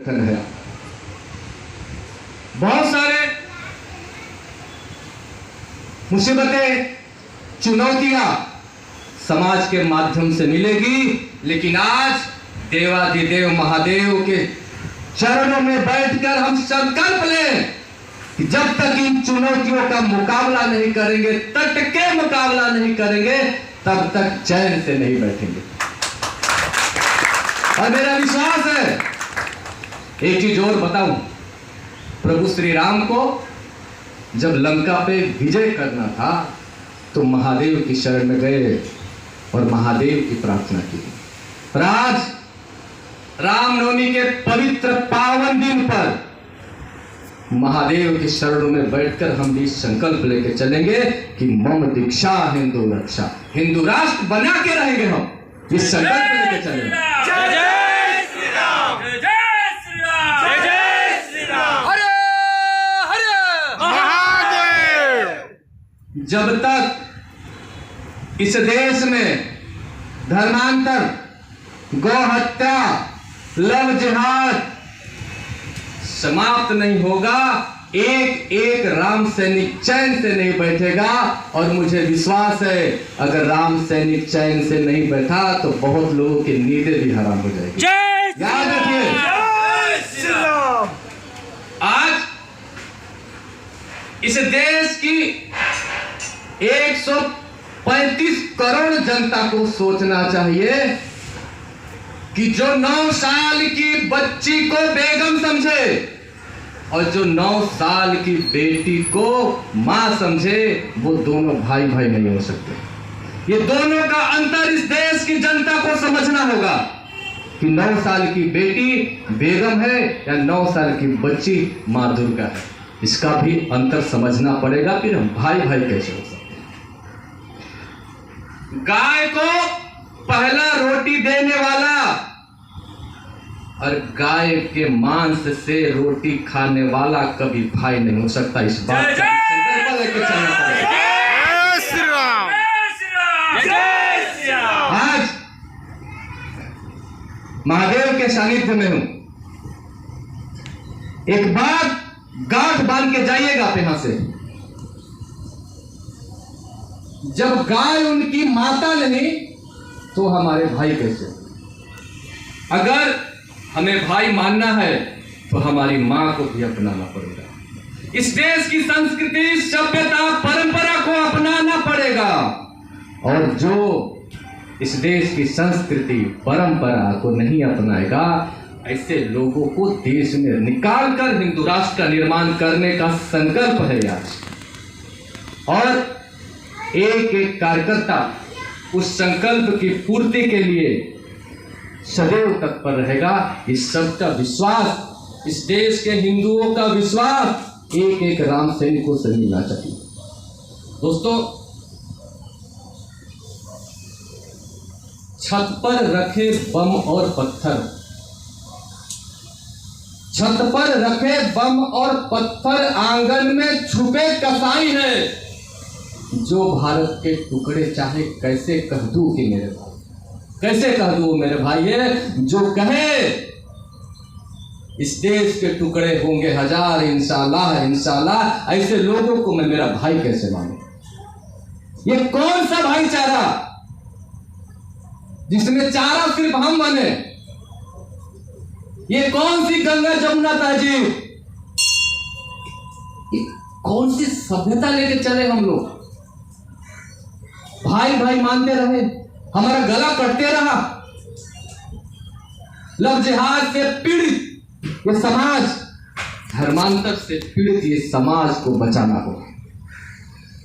है। बहुत सारे मुसीबतें, चुनौतियां समाज के माध्यम से मिलेगी, लेकिन आज देवाधिदेव महादेव के चरणों में बैठकर हम संकल्प लें कि जब तक इन चुनौतियों का मुकाबला नहीं करेंगे, तट के मुकाबला नहीं करेंगे, तब तक चैन से नहीं बैठेंगे। और मेरा विश्वास है, एक चीज और बताऊं, प्रभु श्री राम को जब लंका पे विजय करना था तो महादेव की शरण में गए और महादेव की प्रार्थना की। और आज रामनवमी के पवित्र पावन दिन पर महादेव की शरणों में बैठकर हम भी संकल्प लेके चलेंगे कि मम दीक्षा हिंदू रक्षा, हिंदू राष्ट्र बना के रहेंगे। हम इस संकल्प लेके चलेंगे। जब तक इस देश में धर्मांतर, गौ हत्या, लव जिहाद समाप्त नहीं होगा, एक एक राम सैनिक चैन से नहीं बैठेगा। और मुझे विश्वास है, अगर राम सैनिक चैन से नहीं बैठा तो बहुत लोगों की नींदें भी हराम हो जाएगी। याद रखिए, आज इस देश की 135 करोड़ जनता को सोचना चाहिए कि जो 9 साल की बच्ची को बेगम समझे और जो 9 साल की बेटी को मां समझे, वो दोनों भाई भाई नहीं हो सकते। ये दोनों का अंतर इस देश की जनता को समझना होगा कि 9 साल की बेटी बेगम है या 9 साल की बच्ची मां दुर्गा है। इसका भी अंतर समझना पड़ेगा, फिर हम भाई भाई कैसे हो सकते। गाय को पहला रोटी देने वाला और गाय के मांस से रोटी खाने वाला कभी भाई नहीं हो सकता। इस बात का संकल्प लेकर चलना पड़ेगा। आज महादेव के सानिध्य में हूं, एक बात गांठ बांध के जाइएगा आप यहां से। जब गाय उनकी माता नहीं तो हमारे भाई कैसे? अगर हमें भाई मानना है तो हमारी मां को भी अपनाना पड़ेगा। इस देश की संस्कृति, सभ्यता, परंपरा को अपनाना पड़ेगा। और जो इस देश की संस्कृति, परंपरा को नहीं अपनाएगा, ऐसे लोगों को देश में निकालकर हिंदू राष्ट्र का निर्माण करने का संकल्प है आज। और एक एक कार्यकर्ता उस संकल्प की पूर्ति के लिए सदैव तत्पर रहेगा। इस सबका विश्वास, इस देश के हिंदुओं का विश्वास एक एक राम सैनिकों से मिलना चाहिए। दोस्तों, छत पर रखे बम और पत्थर, छत पर रखे बम और पत्थर आंगन में छुपे कसाई है। जो भारत के टुकड़े चाहे कैसे कह दूं कि मेरे भाई, कैसे कह दूं मेरे भाई है, जो कहे इस देश के टुकड़े होंगे हजार, इंशाल्लाह इंशाल्लाह, ऐसे लोगों को मैं मेरा भाई कैसे मानूं? ये कौन सा भाईचारा जिसमें चारा सिर्फ हम बने? ये कौन सी गंगा जमुना तहजीब, कौन सी सभ्यता लेके चले हम लोग? भाई भाई मानते रहे, हमारा गला कटते रहा। लव जिहाद से पीड़ित ये समाज, धर्मांतर से पीड़ित ये समाज को बचाना होगा।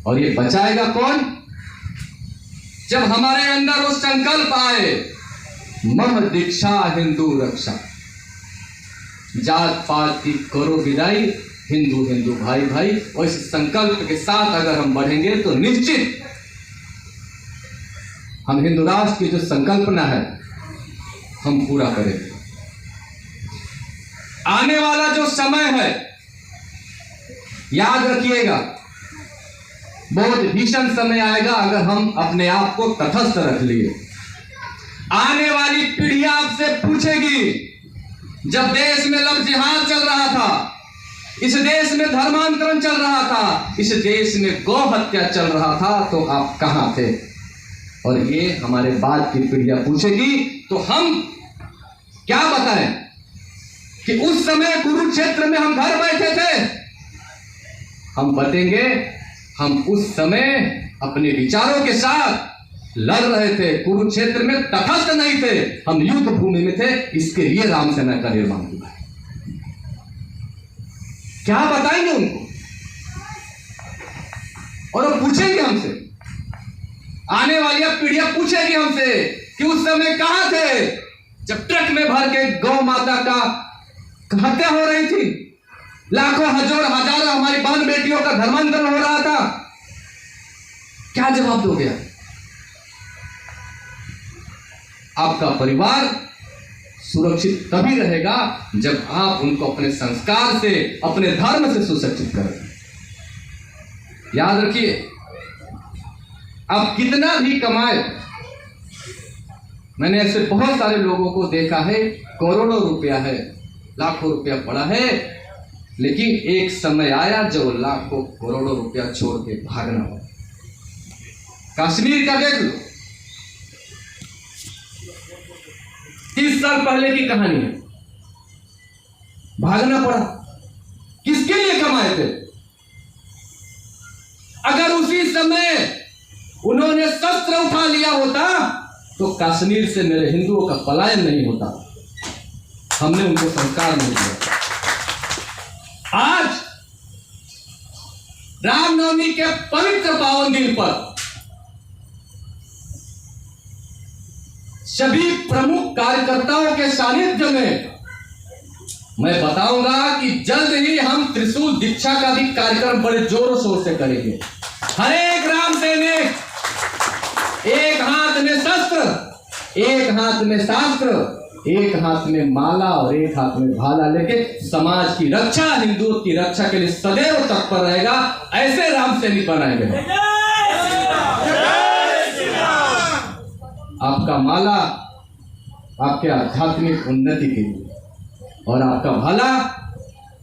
और ये बचाएगा कौन? जब हमारे अंदर वो संकल्प आए, मम दीक्षा हिंदू रक्षा। जात पात की करो विदाई, हिंदू हिंदू भाई भाई। और इस संकल्प के साथ अगर हम बढ़ेंगे तो निश्चित हम हिंदू राष्ट्र की जो संकल्पना है हम पूरा करेंगे। आने वाला जो समय है, याद रखिएगा, बहुत भीषण समय आएगा अगर हम अपने आप को तटस्थ रख लिए। आने वाली पीढ़ी आपसे पूछेगी जब देश में लव जिहाद चल रहा था, इस देश में धर्मांतरण चल रहा था, इस देश में गौ हत्या चल रहा था, तो आप कहां थे? और ये हमारे बाद की पीढ़ियां पूछेगी तो हम क्या बताएं कि उस समय कुरुक्षेत्र में हम घर बैठे थे? हम बताएंगे हम उस समय अपने विचारों के साथ लड़ रहे थे, कुरुक्षेत्र में तटस्थ नहीं थे, हम युद्ध भूमि में थे। इसके लिए रामसेना का निर्माण हुआ। क्या बताएंगे उनको? और वो पूछेंगे हमसे, आने वाली पीढ़ियां पूछेगी हमसे कि उस समय कहां थे जब ट्रक में भर के गौ माता का हत्या हो रही थी, लाखों हजारों हमारी बहन बेटियों का धर्मांतरण हो रहा था? क्या जवाब दोगे? आपका परिवार सुरक्षित तभी रहेगा जब आप उनको अपने संस्कार से, अपने धर्म से सुशिक्षित करें। याद रखिए, आप कितना भी कमाए, मैंने ऐसे बहुत सारे लोगों को देखा है, करोड़ों रुपया है, लाखों रुपया पड़ा है, लेकिन एक समय आया जब लाखों करोड़ों रुपया छोड़ के भागना हो। कश्मीर का देख लो, 30 साल पहले की कहानी है, भागना पड़ा। किसके लिए कमाए थे? अगर उसी समय उन्होंने शस्त्र उठा लिया होता तो कश्मीर से मेरे हिंदुओं का पलायन नहीं होता। हमने उनको संस्कार नहीं दिया। आज रामनवमी के पवित्र पावन दिन पर सभी प्रमुख कार्यकर्ताओं के सानिध्य में मैं बताऊंगा कि जल्द ही हम त्रिशूल दीक्षा का भी कार्यक्रम बड़े जोरों शोर से करेंगे। हर एक राम सैनिक एक हाथ में शस्त्र, एक हाथ में शास्त्र, एक हाथ में माला और एक हाथ में भाला लेके समाज की रक्षा, हिंदुओं की रक्षा के लिए सदैव तत्पर रहेगा। ऐसे राम सैनिक बनाएंगे। आपका माला आपके आध्यात्मिक उन्नति के लिए और आपका भाला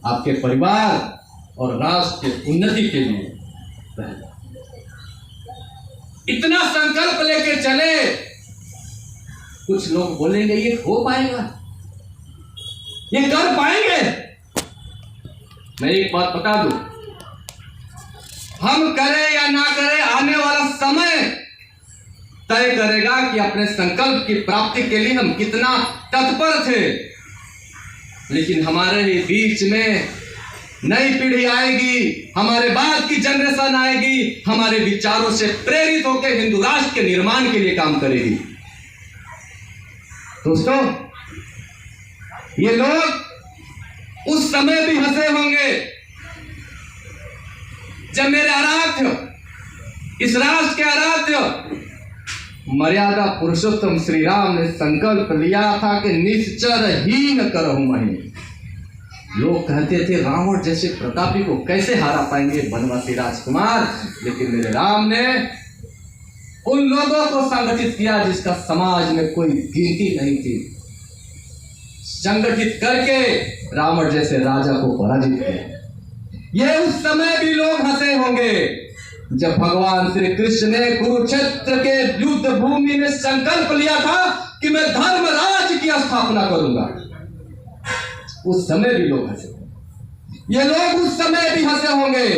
आपके परिवार और राष्ट्र के उन्नति के लिए रहेगा। इतना संकल्प लेके चले। कुछ लोग बोलेंगे ये हो पाएगा, ये कर पाएंगे? मैं एक बात बता दूं, हम करें या ना करें, आने वाला समय तय करेगा कि अपने संकल्प की प्राप्ति के लिए हम कितना तत्पर थे। लेकिन हमारे ही बीच में नई पीढ़ी आएगी, हमारे बाद की जनरेशन आएगी, हमारे विचारों से प्रेरित होकर हिंदू राष्ट्र के निर्माण के लिए काम करेगी। दोस्तों, ये लोग उस समय भी हंसे होंगे जब मेरे आराध्य, इस राष्ट्र के आराध्य मर्यादा पुरुषोत्तम श्री राम ने संकल्प लिया था कि निश्चर ही न करहु महि। लोग कहते थे रावण जैसे प्रतापी को कैसे हारा पाएंगे बनवासी राजकुमार, लेकिन मेरे राम ने उन लोगों को संगठित किया जिसका समाज में कोई गिनती नहीं थी। संगठित करके रावण जैसे राजा को पराजित किया। ये उस समय भी लोग हंसे होंगे जब भगवान श्री कृष्ण ने कुरुक्षेत्र के युद्ध भूमि में संकल्प लिया था कि मैं धर्मराज की स्थापना करूंगा। उस समय भी लोग हंसे, ये लोग उस समय भी हंसे होंगे।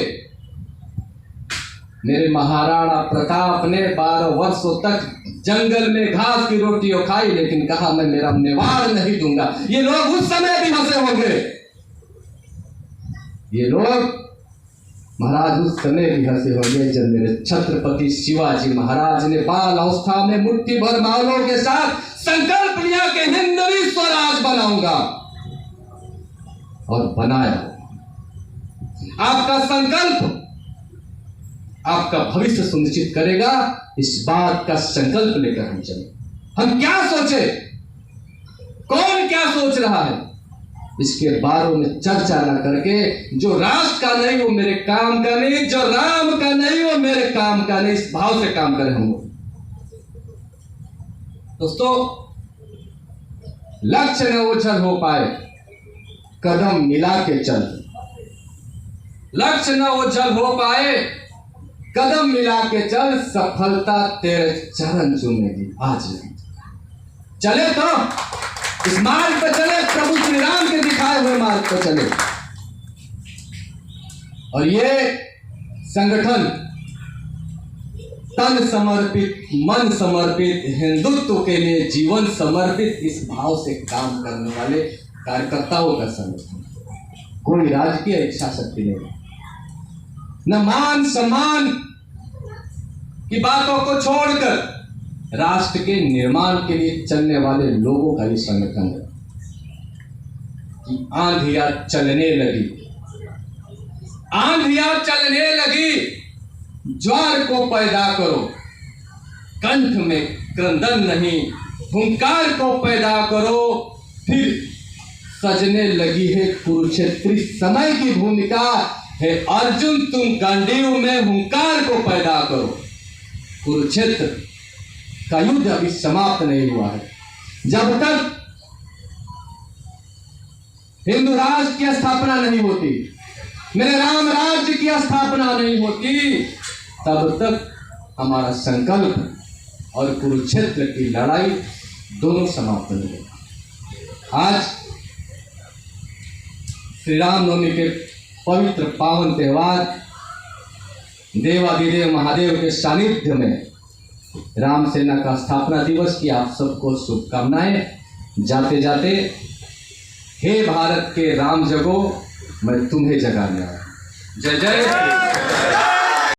मेरे महाराणा प्रताप ने 12 वर्षों तक जंगल में घास की रोटियां खाई, लेकिन कहा मैं मेरा निवार नहीं दूंगा। ये लोग उस समय भी हंसे होंगे। ये लोग महाराज उस समय भी हंसे होंगे जब मेरे छत्रपति शिवाजी महाराज ने बाल अवस्था में मुट्ठी भर मालों के साथ संकल्प लिया कि हिंदवी स्वराज बनाऊंगा, और बनाया। आपका संकल्प आपका भविष्य सुनिश्चित करेगा। इस बात का संकल्प लेकर हम चले। हम क्या सोचे, कौन क्या सोच रहा है, इसके बारे में चर्चा न करके जो राष्ट्र का नहीं वो मेरे काम का नहीं, जो राम का नहीं वो मेरे काम का नहीं, इस भाव से काम करें हम लोग। दोस्तों, लक्ष्य न ओझल हो पाए, कदम मिला के चल। लक्ष्य न वो जल हो पाए, कदम मिला के चल, सफलता तेरे चरण चूमेगी आज नहीं। चले तो इस मार्ग पर चले, प्रभु श्री राम के दिखाए हुए मार्ग पर चले। और ये संगठन तन समर्पित, मन समर्पित, हिंदुत्व के लिए जीवन समर्पित, इस भाव से काम करने वाले कार्यकर्ताओं का संगठन। कोई राजकीय इच्छा शक्ति नहीं, न मान सम्मान की बातों को छोड़कर राष्ट्र के निर्माण के लिए चलने वाले लोगों का ये संगठन है। कि आंधियां चलने लगी, आंधियां चलने लगी, ज्वार को पैदा करो, कंठ में क्रंदन नहीं, हुंकार को पैदा करो, फिर सजने लगी है कुरुक्षेत्री समय की भूमिका है। अर्जुन तुम गांडीव में हुंकार को पैदा करो। कुरुक्षेत्र का युद्ध अभी समाप्त नहीं हुआ है। जब तक हिंदू राष्ट्र की स्थापना नहीं होती, मेरे राम राज्य की स्थापना नहीं होती, तब तक हमारा संकल्प और कुरुक्षेत्र की लड़ाई दोनों समाप्त नहीं होगा। आज श्री रामनवमी के पवित्र पावन त्योहार, देवादिदेव महादेव के सानिध्य में राम सेना का स्थापना दिवस की आप सबको शुभकामनाएं। जाते जाते हे भारत के राम जगो, मैं तुम्हें जगाने आया। जय जय।